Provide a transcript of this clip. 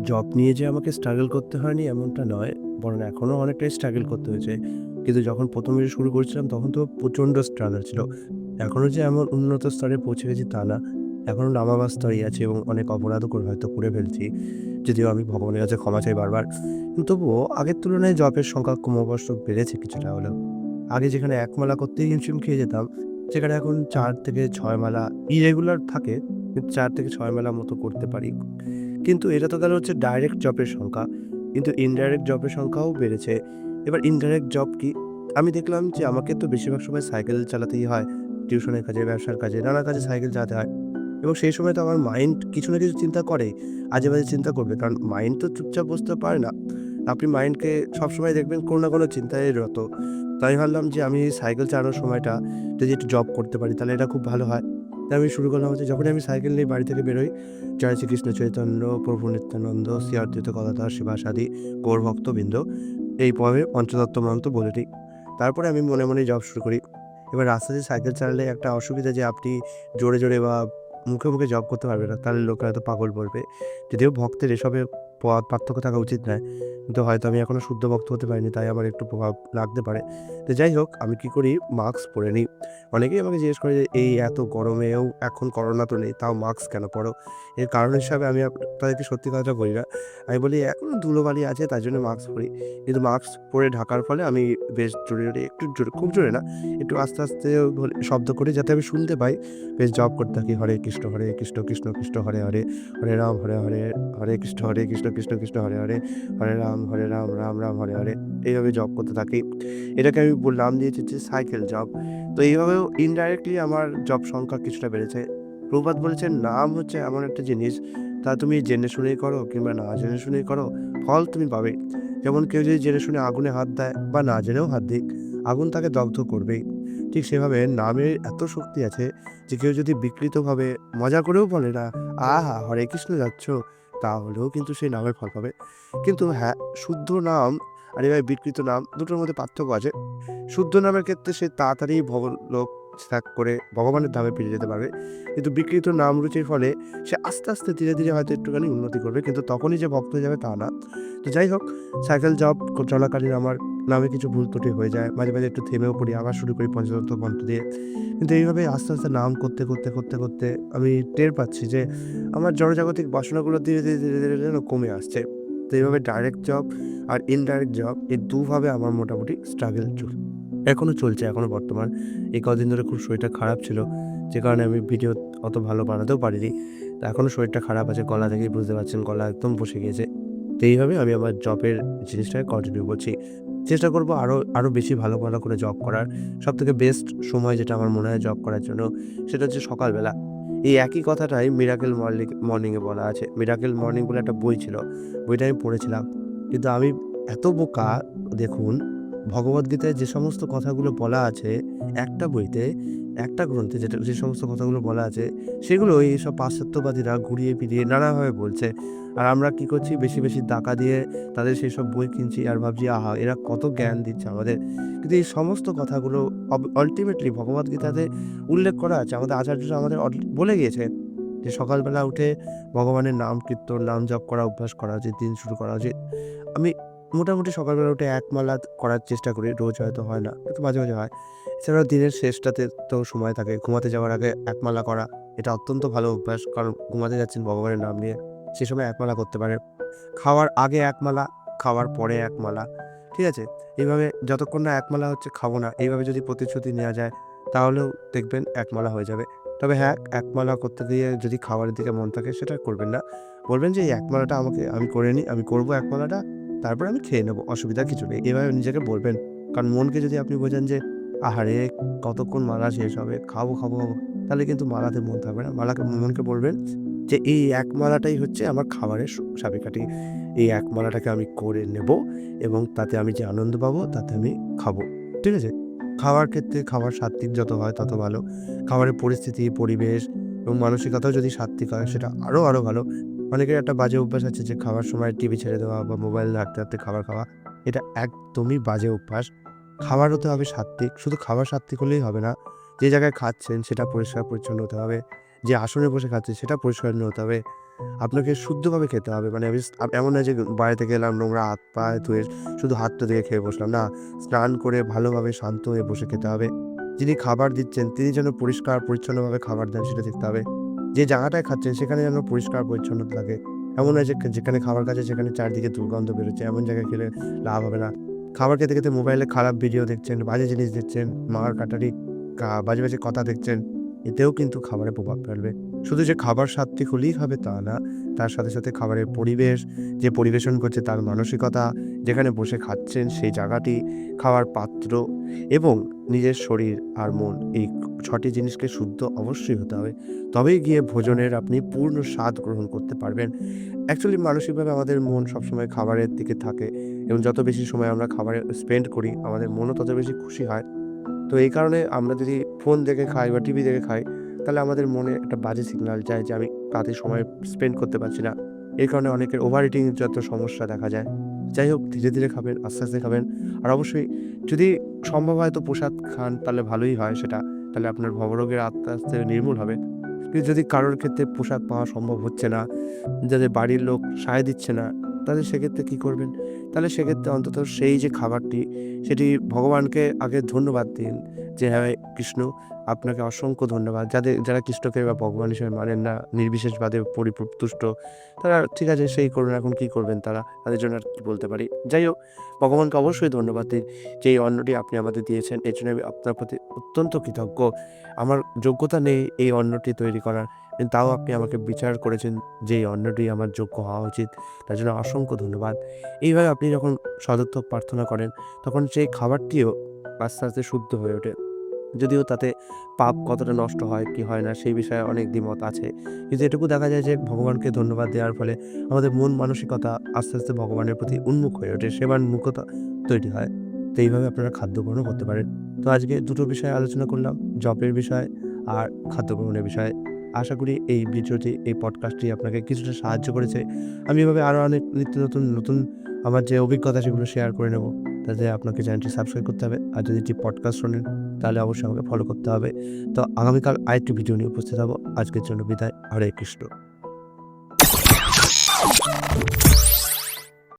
Job নিয়ে যে আমাকে স্ট্রাগল করতে হয়নি এমনটা নয়। বরং এখনো অনেকটাই স্ট্রাগল করতে হয়েছে। কিন্তু যখন ১ম এ শুরু করেছিলাম তখন তো প্রচণ্ড স্ট্রাগল ছিল। এখনো যে এমন উন্নত স্তরে পৌঁছে গেছি তা না। এখনো নামাবার স্তরেই আছি এবং অনেক অপরাধও হয়তো করে ফেলছি। যদিও আমি ভগবানের কাছে ক্ষমা চাই বারবার। কিন্তু তবুও আগের তুলনায় জবের সংখ্যা ক্রমবর্ষ বেড়েছে কিছুটা হলেও। আগে যেখানে ১ মালা করতেই হিমশিম খেয়ে যেতাম, সেখানে এখন ৪ থেকে ৬ মালা ইরেগুলার থাকে, কিন্তু ৪ থেকে ৬ মালা মতো করতে পারি। কিন্তু এটা তো গেল হচ্ছে ডাইরেক্ট জবের সংখ্যা। কিন্তু ইনডাইরেক্ট জবের সংখ্যাও বেড়েছে। এবার ইনডাইরেক্ট জব কি? আমি দেখলাম যে আমাকে তো বেশিরভাগ সময় সাইকেল চালাতেই হয়। টিউশনের কাজে, ব্যবসার কাজে, নানা কাজে সাইকেল চালাতে হয়। এবং সেই সময় তো আমার মাইন্ড কিছু না কিছু চিন্তা করেই। আজে-বাজে চিন্তা করবে। কারণ মাইন্ড তো চুপচাপ বসতে পারে না। আপনি মাইন্ডকে সবসময় দেখবেন কোনো না কোনো চিন্তায় রত। তাই ভাবলাম যে আমি সাইকেল চালানোর সময়টা যদি একটু জব করতে পারি তাহলে এটা খুব ভালো হয়। তাই আমি শুরু করলাম হচ্ছে যখনই আমি সাইকেল নিয়ে বাড়ি থেকে বেরোই, জয় শ্রীকৃষ্ণ চৈতন্য, প্রভু নিত্যানন্দ, শ্রী অদ্বৈত গদাধর শিবাসাদি গৌর ভক্তবৃন্দ এইভাবে পঞ্চতত্ত্ব মন্ত্র বলে নিই। তারপরে আমি মনে, মনে জব শুরু করি। এবার রাস্তায় দিয়ে সাইকেল চালালে একটা অসুবিধা যে আপনি জোরে, জোরে বা মুখে, মুখে জব করতে পারবেন না। তাহলে লোকে হয়তো পাগল বলবে। যদিও ভক্তের এসবে পার্থক্য থাকা উচিত নয়। কিন্তু হয়তো আমি এখনো শুদ্ধ ভক্ত হতে পারিনি, তাই আমার একটু প্রভাব লাগতে পারে। তো যাই হোক, আমি কি করি মাস্ক পরে নিই। অনেকেই আমাকে জিজ্ঞেস করে যে, "এই এত গরমেও এখন করোনা তো নেই, তাও মাস্ক কেন পরো?" এর কারণ হিসাবে আমি তাদেরকে সত্যি কথাটা বলি না। আমি বলি, "এখনো ধুলোবালি আছে তাই জন্য মাস্ক পরি।" কিন্তু মাস্ক পরে ঢাকার ফলে আমি বেশ জোরে, জোরে একটু জোরে, খুব জোরে না, একটু আস্তে, আস্তে শব্দ করি যাতে আমি শুনতে পাই। বেশ জপ করতে থাকি। হরে কৃষ্ণ, কৃষ্ণ কৃষ্ণ, হরে হরে, হরে রাম, হরে হরে, হরে কৃষ্ণ, কৃষ্ণ কৃষ্ণ, হরে হরে, হরে রাম, রাম রাম, হরে হরে। এইভাবে জপ করতে থাকি। এটাকে আমি নাম দিয়েছি যে সাইকেল জব। তো এইভাবেও ইনডাইরেক্টলি আমার জব সংখ্যা কিছুটা বেড়েছে। প্রভুপাদ বলেছেন, "নাম হচ্ছে এমন একটা জিনিস, তা তুমি জেনে শুনেই করো কিংবা না জেনে শুনেই করো, ফল তুমি পাবেই।" যেমন কেউ যদি জেনে শুনে আগুনে হাত দেয় বা না জেনেও হাত দিক, আগুন তাকে দগ্ধ করবেই। ঠিক সেভাবে নামের এত শক্তি আছে যে কেউ যদি বিকৃতভাবে মজা করেও বলে না, "আহা! হরে কৃষ্ণ যাচ্ছ", তাহলেও কিন্তু সেই নামের ফল পাবে। কিন্তু হ্যাঁ, শুদ্ধ নাম আর এভাবে বিকৃত নাম দুটোর মধ্যে পার্থক্য আছে। শুদ্ধ নামের ক্ষেত্রে সে তাড়াতাড়ি লোক ত্যাগ করে ভগবানের ধামে ফিরে যেতে পারবে। কিন্তু বিকৃত নাম রুচির ফলে সে আস্তে, আস্তে ধীরে, ধীরে হয়তো একটুখানি উন্নতি করবে। কিন্তু তখনই যে ভক্ত হয়ে যাবে তা না। তো যাই হোক, সাইকেল জব চলাকালীন আমার নামে কিছু ভুল ত্রুটি হয়ে যায়। মাঝে, মাঝে একটু থেমেও পড়ি, আবার শুরু করি পঞ্চতত্ত্ব মন্ত্র দিয়ে। কিন্তু এইভাবে আস্তে, আস্তে নাম করতে, করতে, করতে, করতে আমি টের পাচ্ছি যে আমার জড়জাগতিক বাসনাগুলো ধীরে, ধীরে, ধীরে, ধীরে যেন কমে আসছে। তো এইভাবে ডাইরেক্ট জব আর ইনডাইরেক্ট জব এই দুভাবে আমার মোটামুটি স্ট্রাগল এখনো চলছে, এখনো বর্তমান। এই কদিন ধরে খুব শরীরটা খারাপ ছিল। যে কারণে আমি ভিডিও অত ভালো বানাতেও পারিনি। তো এখনো শরীরটা খারাপ আছে। গলা থেকেই বুঝতে পারছেন গলা একদম বসে গিয়েছে। তো এইভাবে আমি আমার জবের জিনিসটাকে কন্টিনিউ করছি। চেষ্টা করব আরো, আরো বেশি ভালো, ভালো করে জব করার। সবথেকে বেস্ট সময় যেটা আমার মনে হয় জব করার জন্য সেটা হচ্ছে সকালবেলা। এই একই কথাটাই মিরাকেল মর্নিং এ বলা আছে। মিরাকেল মর্নিং বলে একটা বই ছিল। বইটা আমি পড়েছিলাম। কিন্তু আমি এত বোকা দেখুন, ভগবদ্গীতায় যে সমস্ত কথাগুলো বলা আছে একটা বইতে, একটা গ্রন্থে যে সমস্ত কথাগুলো বলা আছে সেগুলো এইসব পাশ্চাত্যবাদীরা ঘুরিয়ে ফিরিয়ে নানাভাবে বলছে। আর আমরা কি করছি বেশি, বেশি টাকা দিয়ে তাদের সেসব বই কিনছি আর ভাবছি আহা! এরা কত জ্ঞান দিচ্ছে আমাদের। কিন্তু এই সমস্ত কথাগুলো আল্টিমেটলি ভগবদ্গীতাতে উল্লেখ করা আছে। আমাদের আচার্যরা আমাদের বলে গিয়েছে যে সকালবেলা উঠে ভগবানের নাম কীর্তন, নাম জপ করা অভ্যাস করা উচিত, দিন শুরু করা উচিত। আমি মোটামুটি সকালবেলা উঠে ১ মালা করার চেষ্টা করি। রোজ হয়তো হয় না। কিন্তু মাঝে, মাঝে হয়। এছাড়াও দিনের শেষটাতে তো সময় থাকে। ঘুমাতে যাওয়ার আগে ১ মালা করা। এটা অত্যন্ত ভালো অভ্যাস। কারণ ঘুমাতে যাচ্ছেন ভগবানের নাম নিয়ে। সে সময় ১ মালা করতে পারেন। খাওয়ার আগে ১ মালা, খাওয়ার পরে ১ মালা। ঠিক আছে? এইভাবে যতক্ষণ না ১ মালা হচ্ছে খাবো না। এইভাবে যদি প্রতিশ্রুতি নেওয়া যায় তাহলেও দেখবেন ১ মালা হয়ে যাবে। তবে হ্যাঁ, ১ মালা করতে গিয়ে যদি খাবারের দিকে মন থাকে সেটা করবেন না। বলবেন যে এই ১ মালাটা আমি করে নিই। আমি করব ১ মালাটা, তারপর আমি খেয়ে নেব। অসুবিধার কিছু নেই। এভাবে নিজেকে বলবেন। কারণ মনকে যদি আপনি বোঝান যে, "আহারে! কতক্ষণ মালা শেষ হবে? খাবো, খাবো, খাবো।" তাহলে কিন্তু মালাতে মন থাকবে না। মনকে বলবেন যে, "এই ১ মালাটাই হচ্ছে আমার খাবারের চাবিকাঠি। এই ১ মালাটাকে আমি করে নেব এবং তাতে আমি যে আনন্দ পাবো তাতে আমি খাবো।" ঠিক আছে? খাওয়ার ক্ষেত্রে খাবার সাত্ত্বিক যত হয় তত ভালো। খাবারের পরিস্থিতি, পরিবেশ এবং মানসিকতাও যদি সাত্ত্বিক হয় সেটা আরো, আরো ভালো। অনেকের একটা বাজে অভ্যাস আছে যে খাওয়ার সময় টিভি ছেড়ে দেওয়া বা মোবাইল ঘাঁটতে, ঘাঁটতে খাবার খাওয়া। এটা একদমই বাজে অভ্যাস। খাবার হতে হবে সাত্ত্বিক। শুধু খাবার সাত্ত্বিক হলেই হবে না। যে জায়গায় খাচ্ছেন সেটা পরিষ্কার-পরিচ্ছন্ন হতে হবে। যে আসনে বসে খাচ্ছেন সেটা পরিষ্কার হতে হবে। আপনাকে শুদ্ধভাবে খেতে হবে। মানে এমন নয় যে বাড়িতে গেলাম নোংরা হাত পা ধুয়ে শুধু হাতটা ধুয়ে খেয়ে বসলাম। না, স্নান করে ভালোভাবে শান্ত হয়ে বসে খেতে হবে। যিনি খাবার দিচ্ছেন তিনি যেন পরিষ্কার পরিচ্ছন্নভাবে খাবার দেন সেটা দেখতে হবে। যে জায়গাটায় খাচ্ছেন সেখানে যেন পরিষ্কার পরিচ্ছন্নতা থাকে। এমন নয় যে যেখানে খাবার খাচ্ছে সেখানে চারদিকে দুর্গন্ধ বেরোচ্ছে, এমন জায়গায় খেলে লাভ হবে না। খাবার খেতে, খেতে মোবাইলে খারাপ ভিডিও দেখছেন, বাজে জিনিস দেখছেন, মার-কাটারি বাজে, বাজে কথা দেখছেন। এতেও কিন্তু খাবারে প্রভাব ফেলবে। শুধু যে খাবার সাত্ত্বিক হলেই হবে তা না। তার সাথে, সাথে খাবারের পরিবেশ, যে পরিবেশন করছে তার মানসিকতা, যেখানে বসে খাচ্ছেন সেই জায়গাটি, খাওয়ার পাত্র এবং নিজের শরীর আর মন এই ৬ টি জিনিসকে শুদ্ধ অবশ্যই হতে হবে। তবেই গিয়ে ভোজনের আপনি পূর্ণ স্বাদ গ্রহণ করতে পারবেন। অ্যাকচুয়ালি মানসিকভাবে আমাদের মন সবসময় খাবারের দিকে থাকে এবং যত বেশি সময় আমরা খাবারে স্পেন্ড করি, আমাদের মনও তত বেশি খুশি হয়। তো এই কারণে আমরা যদি ফোন দেখে খাই বা টিভি দেখে খাই, তাহলে আমাদের মনে একটা বাজে সিগন্যাল যায় যে আমি তাতে সময় স্পেন্ড করতে পারছি না। এই কারণে অনেকের ওভার ইটিং যত সমস্যা দেখা যায়। যাই হোক ধীরে, ধীরে খাবেন, আস্তে, আস্তে খাবেন। আর অবশ্যই যদি সম্ভব হয় তো প্রসাদ খান তাহলে ভালোই হয় সেটা। তাহলে আপনার ভবরোগের আস্তে, আস্তে নির্মূল হবে। কিন্তু যদি কারোর ক্ষেত্রে প্রসাদ পাওয়া সম্ভব হচ্ছে না, যাদের বাড়ির লোক সায় দিচ্ছে না, তাহলে সেক্ষেত্রে কি করবেন? তাহলে সেক্ষেত্রে অন্তত সেই যে খাবারটি সেটি ভগবানকে আগে ধন্যবাদ দিন যে, "হ্যাঁ, কৃষ্ণ আপনাকে অসংখ্য ধন্যবাদ।" যারা কৃষ্ণকে বা ভগবান হিসেবে মানেন না, নির্বিশেষবাদে তুষ্ট, তারা ঠিক আছে সেই করুন, এখন কি করবেন তারা? তাদের জন্য আর কি বলতে পারি? যাই হোক, ভগবানকে অবশ্যই ধন্যবাদ দিন যে এই অন্নটি আপনি আমাদের দিয়েছেন। এর জন্য আমি আপনার প্রতি অত্যন্ত কৃতজ্ঞ। আমার যোগ্যতা নেই এই অন্নটি তৈরি করার। কিন্তু তাও আপনি আমাকে বিচার করেছেন যে এই অন্নটি আমার যোগ্য হওয়া উচিত। তার জন্য অসংখ্য ধন্যবাদ। এইভাবে আপনি যখন সদর্থক প্রার্থনা করেন, তখন সেই খাবারটিও আস্তে, আস্তে শুদ্ধ হয়ে ওঠে। যদিও তাতে পাপ কতটা নষ্ট হয় কি হয় না সেই বিষয়ে অনেক দ্বিমত আছে। কিন্তু এটুকু দেখা যায় যে ভগবানকে ধন্যবাদ দেওয়ার ফলে আমাদের মন মানসিকতা আস্তে, আস্তে ভগবানের প্রতি উন্মুখ হয়ে ওঠে। সেবান্মুখতা তৈরি হয়। তো এইভাবে আপনারা খাদ্য গ্রহণও করতে পারেন। তো আজকে দুটো বিষয়ে আলোচনা করলাম। জপের বিষয় আর খাদ্য গ্রহণের বিষয়ে। আশা করি এই ভিডিওটি, এই পডকাস্টটি আপনাকে কিছুটা সাহায্য করেছে। আমি এভাবে আরো অনেক নিত্য নতুন, নতুন আমার যে অভিজ্ঞতা সেগুলো শেয়ার করে নেব। তাতে আপনাকে চ্যানেলটি সাবস্ক্রাইব করতে হবে। আর যদি এটি পডকাস্ট শোনেন তাহলে অবশ্যই আমাকে ফলো করতে হবে। তো আগামীকাল আরেকটি ভিডিও নিয়ে উপস্থিত হব। আজকের জন্য বিদায়। হরে কৃষ্ণ।